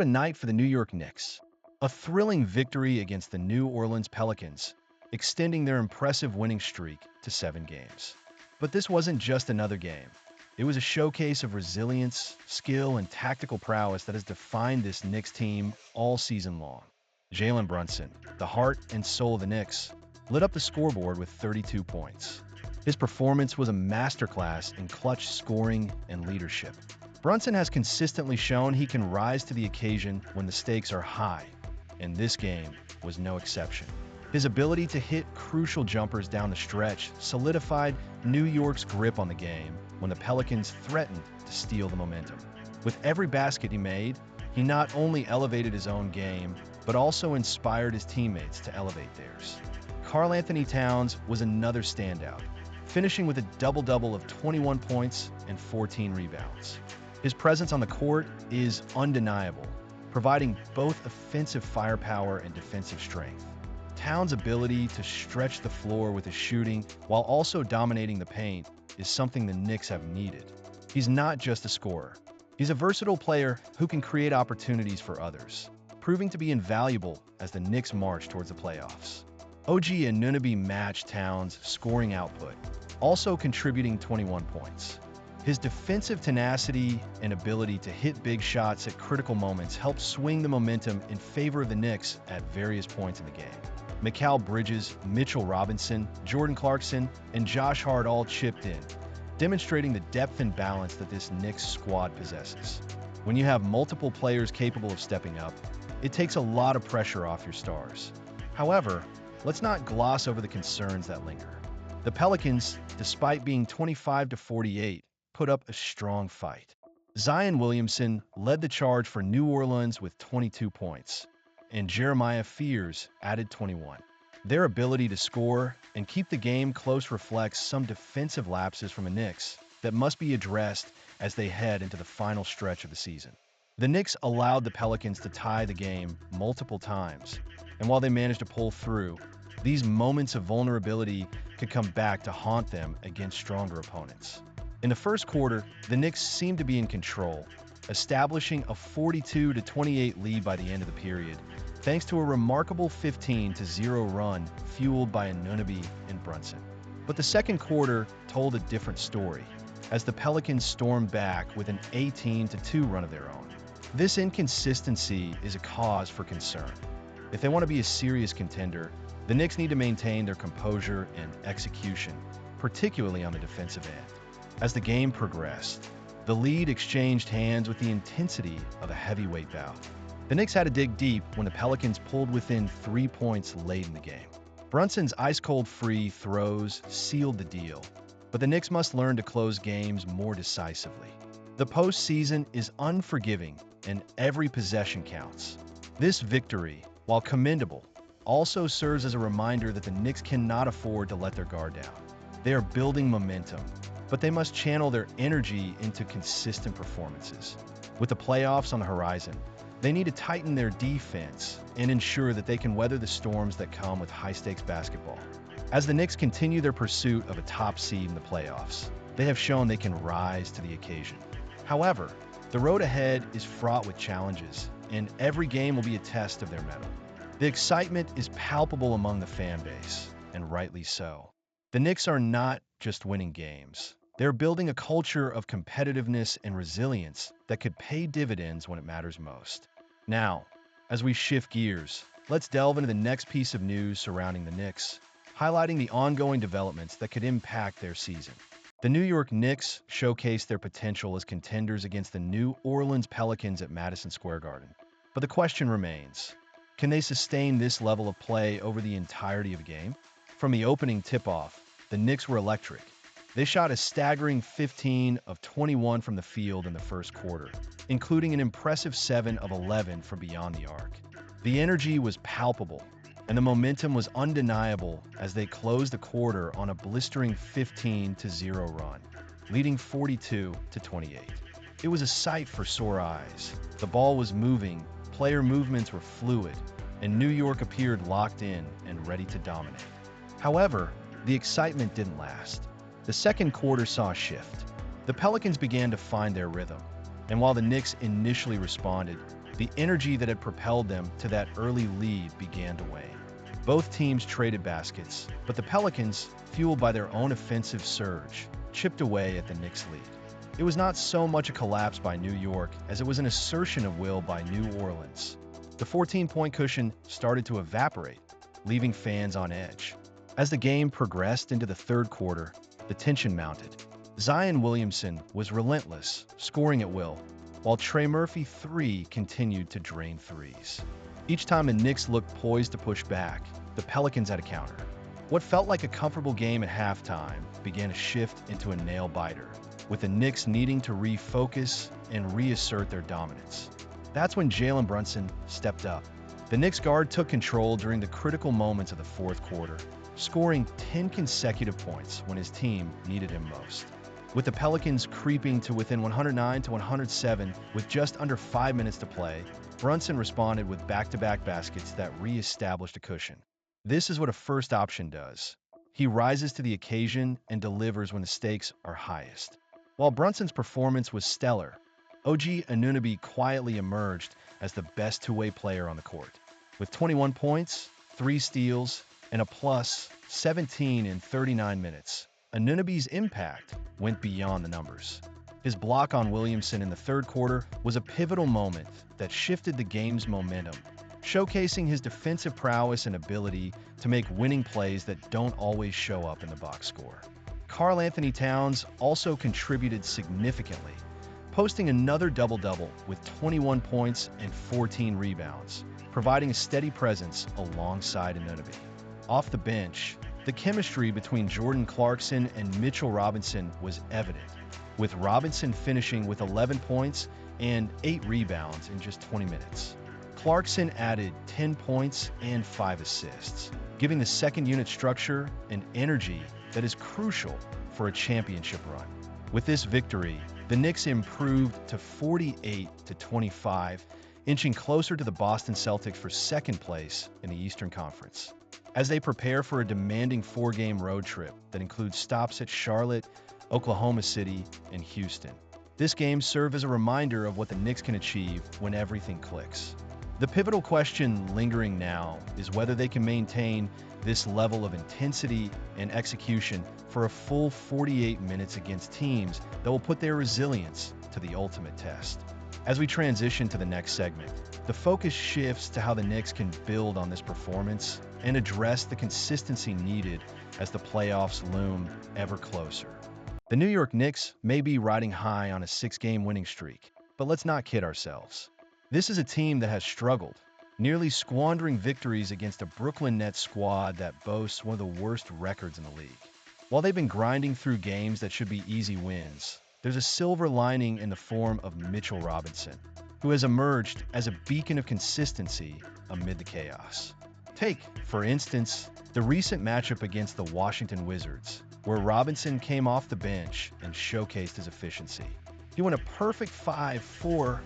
What a night for the New York Knicks. A thrilling victory against the New Orleans Pelicans, extending their impressive winning streak to 7 games. But this wasn't just another game. It was a showcase of resilience, skill, and tactical prowess that has defined this Knicks team all season long. Jalen Brunson, the heart and soul of the Knicks, lit up the scoreboard with 32 points. His performance was a masterclass in clutch scoring and leadership. Brunson has consistently shown he can rise to the occasion when the stakes are high, and this game was no exception. His ability to hit crucial jumpers down the stretch solidified New York's grip on the game when the Pelicans threatened to steal the momentum. With every basket he made, he not only elevated his own game, but also inspired his teammates to elevate theirs. Karl-Anthony Towns was another standout, finishing with a double-double of 21 points and 14 rebounds. His presence on the court is undeniable, providing both offensive firepower and defensive strength. Towns' ability to stretch the floor with his shooting while also dominating the paint is something the Knicks have needed. He's not just a scorer. He's a versatile player who can create opportunities for others, proving to be invaluable as the Knicks march towards the playoffs. OG Anunoby matched Towns' scoring output, also contributing 21 points. His defensive tenacity and ability to hit big shots at critical moments helped swing the momentum in favor of the Knicks at various points in the game. Mikal Bridges, Mitchell Robinson, Jordan Clarkson, and Josh Hart all chipped in, demonstrating the depth and balance that this Knicks squad possesses. When you have multiple players capable of stepping up, it takes a lot of pressure off your stars. However, let's not gloss over the concerns that linger. The Pelicans, despite being 25-48, put up a strong fight. Zion Williamson led the charge for New Orleans with 22 points, and Jeremiah Fears added 21. Their ability to score and keep the game close reflects some defensive lapses from the Knicks that must be addressed as they head into the final stretch of the season. The Knicks allowed the Pelicans to tie the game multiple times, and while they managed to pull through, these moments of vulnerability could come back to haunt them against stronger opponents. In the first quarter, the Knicks seemed to be in control, establishing a 42-28 lead by the end of the period, thanks to a remarkable 15-0 run fueled by Anunoby and Brunson. But the second quarter told a different story, as the Pelicans stormed back with an 18-2 run of their own. This inconsistency is a cause for concern. If they want to be a serious contender, the Knicks need to maintain their composure and execution, particularly on the defensive end. As the game progressed, the lead exchanged hands with the intensity of a heavyweight bout. The Knicks had to dig deep when the Pelicans pulled within 3 points late in the game. Brunson's ice-cold free throws sealed the deal, but the Knicks must learn to close games more decisively. The postseason is unforgiving, and every possession counts. This victory, while commendable, also serves as a reminder that the Knicks cannot afford to let their guard down. They are building momentum, but they must channel their energy into consistent performances. With the playoffs on the horizon, they need to tighten their defense and ensure that they can weather the storms that come with high-stakes basketball. As the Knicks continue their pursuit of a top seed in the playoffs, they have shown they can rise to the occasion. However, the road ahead is fraught with challenges, and every game will be a test of their mettle. The excitement is palpable among the fan base, and rightly so. The Knicks are not just winning games. They're building a culture of competitiveness and resilience that could pay dividends when it matters most. Now, as we shift gears, let's delve into the next piece of news surrounding the Knicks, highlighting the ongoing developments that could impact their season. The New York Knicks showcased their potential as contenders against the New Orleans Pelicans at Madison Square Garden. But the question remains, can they sustain this level of play over the entirety of the game? From the opening tip-off, the Knicks were electric. They shot a staggering 15 of 21 from the field in the first quarter, including an impressive 7 of 11 from beyond the arc. The energy was palpable, and the momentum was undeniable as they closed the quarter on a blistering 15-0 run, leading 42-28. It was a sight for sore eyes. The ball was moving, player movements were fluid, and New York appeared locked in and ready to dominate. However, the excitement didn't last. The second quarter saw a shift. The Pelicans began to find their rhythm, and while the Knicks initially responded, The energy that had propelled them to that early lead began to wane. Both teams traded baskets, but the Pelicans, fueled by their own offensive surge, chipped away at the Knicks' lead. It was not so much a collapse by New York as it was an assertion of will by New Orleans. The 14-point cushion started to evaporate, leaving fans on edge. As the game progressed into the third quarter, the tension mounted. Zion Williamson was relentless, scoring at will, while Trey Murphy III continued to drain threes. Each time the Knicks looked poised to push back, the Pelicans had a counter. What felt like a comfortable game at halftime began to shift into a nail-biter, with the Knicks needing to refocus and reassert their dominance. That's when Jalen Brunson stepped up. The Knicks guard took control during the critical moments of the fourth quarter, scoring 10 consecutive points when his team needed him most. With the Pelicans creeping to within 109 to 107 with just under 5 minutes to play, Brunson responded with back-to-back baskets that re-established a cushion. This is what a first option does. He rises to the occasion and delivers when the stakes are highest. While Brunson's performance was stellar, OG Anunoby quietly emerged as the best two-way player on the court. With 21 points, 3 steals, and a plus 17 in 39 minutes, Anunoby's impact went beyond the numbers. His block on Williamson in the third quarter was a pivotal moment that shifted the game's momentum, showcasing his defensive prowess and ability to make winning plays that don't always show up in the box score. Karl-Anthony Towns also contributed significantly, posting another double-double with 21 points and 14 rebounds, providing a steady presence alongside Anunoby. Off the bench, the chemistry between Jordan Clarkson and Mitchell Robinson was evident, with Robinson finishing with 11 points and 8 rebounds in just 20 minutes. Clarkson added 10 points and 5 assists, giving the second unit structure and energy that is crucial for a championship run. With this victory, the Knicks improved to 48-25, inching closer to the Boston Celtics for second place in the Eastern Conference. As they prepare for a demanding 4-game road trip that includes stops at Charlotte, Oklahoma City, and Houston. This game served as a reminder of what the Knicks can achieve when everything clicks. The pivotal question lingering now is whether they can maintain this level of intensity and execution for a full 48 minutes against teams that will put their resilience to the ultimate test. As we transition to the next segment, the focus shifts to how the Knicks can build on this performance and address the consistency needed as the playoffs loom ever closer. The New York Knicks may be riding high on a 6-game winning streak, but let's not kid ourselves. This is a team that has struggled, nearly squandering victories against a Brooklyn Nets squad that boasts one of the worst records in the league. While they've been grinding through games that should be easy wins, there's a silver lining in the form of Mitchell Robinson, who has emerged as a beacon of consistency amid the chaos. Take, for instance, the recent matchup against the Washington Wizards, where Robinson came off the bench and showcased his efficiency. He went a perfect 5-4-5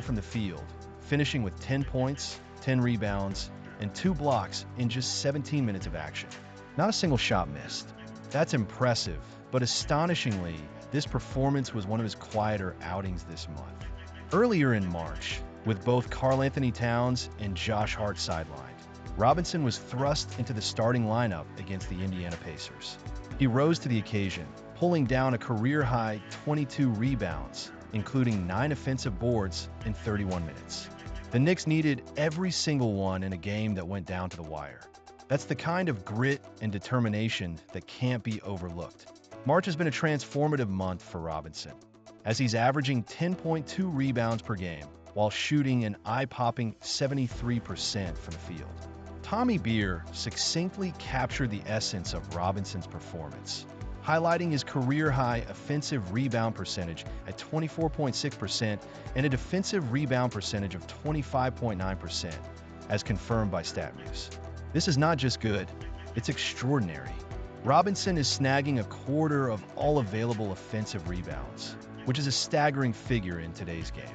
from the field, finishing with 10 points, 10 rebounds, and 2 blocks in just 17 minutes of action. Not a single shot missed. That's impressive, but astonishingly, this performance was one of his quieter outings this month. Earlier in March, with both Karl-Anthony Towns and Josh Hart sidelined, Robinson was thrust into the starting lineup against the Indiana Pacers. He rose to the occasion, pulling down a career-high 22 rebounds, including 9 offensive boards in 31 minutes. The Knicks needed every single one in a game that went down to the wire. That's the kind of grit and determination that can't be overlooked. March has been a transformative month for Robinson, as he's averaging 10.2 rebounds per game while shooting an eye-popping 73% from the field. Tommy Beer succinctly captured the essence of Robinson's performance, highlighting his career-high offensive rebound percentage at 24.6% and a defensive rebound percentage of 25.9%, as confirmed by StatMuse. This is not just good, it's extraordinary. Robinson is snagging a quarter of all available offensive rebounds, which is a staggering figure in today's game.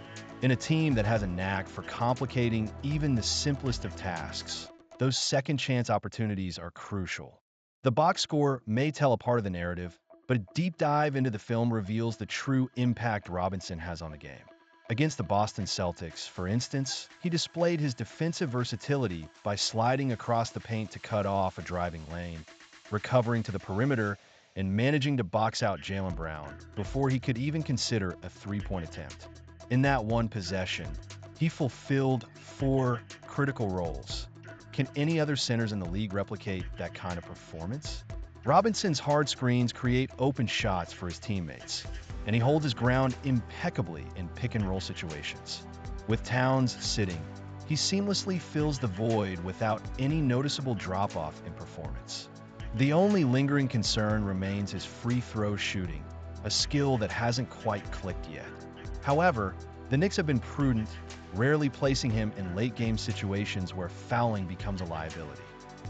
In a team that has a knack for complicating even the simplest of tasks, those second-chance opportunities are crucial. The box score may tell a part of the narrative, but a deep dive into the film reveals the true impact Robinson has on the game. Against the Boston Celtics, for instance, he displayed his defensive versatility by sliding across the paint to cut off a driving lane, recovering to the perimeter, and managing to box out Jaylen Brown before he could even consider a three-point attempt. In that one possession, he fulfilled four critical roles. Can any other centers in the league replicate that kind of performance? Robinson's hard screens create open shots for his teammates, and he holds his ground impeccably in pick-and-roll situations. With Towns sitting, he seamlessly fills the void without any noticeable drop-off in performance. The only lingering concern remains his free throw shooting, a skill that hasn't quite clicked yet. However, the Knicks have been prudent, rarely placing him in late-game situations where fouling becomes a liability.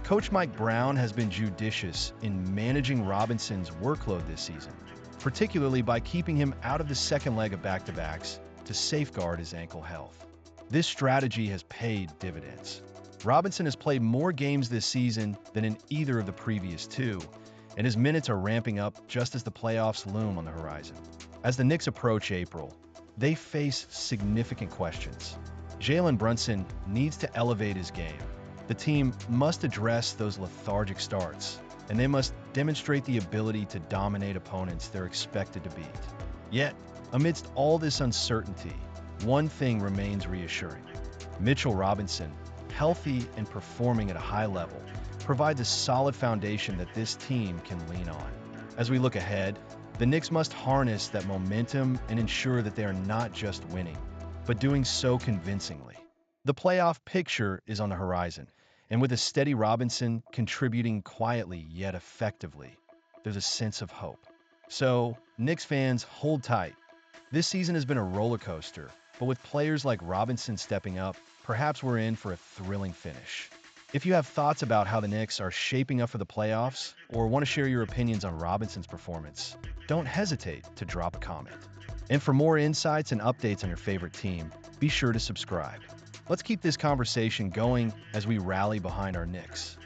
Coach Mike Brown has been judicious in managing Robinson's workload this season, particularly by keeping him out of the second leg of back-to-backs to safeguard his ankle health. This strategy has paid dividends. Robinson has played more games this season than in either of the previous two, and his minutes are ramping up just as the playoffs loom on the horizon. As the Knicks approach April, they face significant questions. Jalen Brunson needs to elevate his game. The team must address those lethargic starts, and they must demonstrate the ability to dominate opponents they're expected to beat. Yet, amidst all this uncertainty, one thing remains reassuring. Mitchell Robinson, healthy and performing at a high level, provides a solid foundation that this team can lean on. As we look ahead, the Knicks must harness that momentum and ensure that they are not just winning, but doing so convincingly. The playoff picture is on the horizon, and with a steady Robinson contributing quietly yet effectively, there's a sense of hope. So, Knicks fans, hold tight. This season has been a roller coaster, but with players like Robinson stepping up, perhaps we're in for a thrilling finish. If you have thoughts about how the Knicks are shaping up for the playoffs, or want to share your opinions on Robinson's performance, don't hesitate to drop a comment. And for more insights and updates on your favorite team, be sure to subscribe. Let's keep this conversation going as we rally behind our Knicks.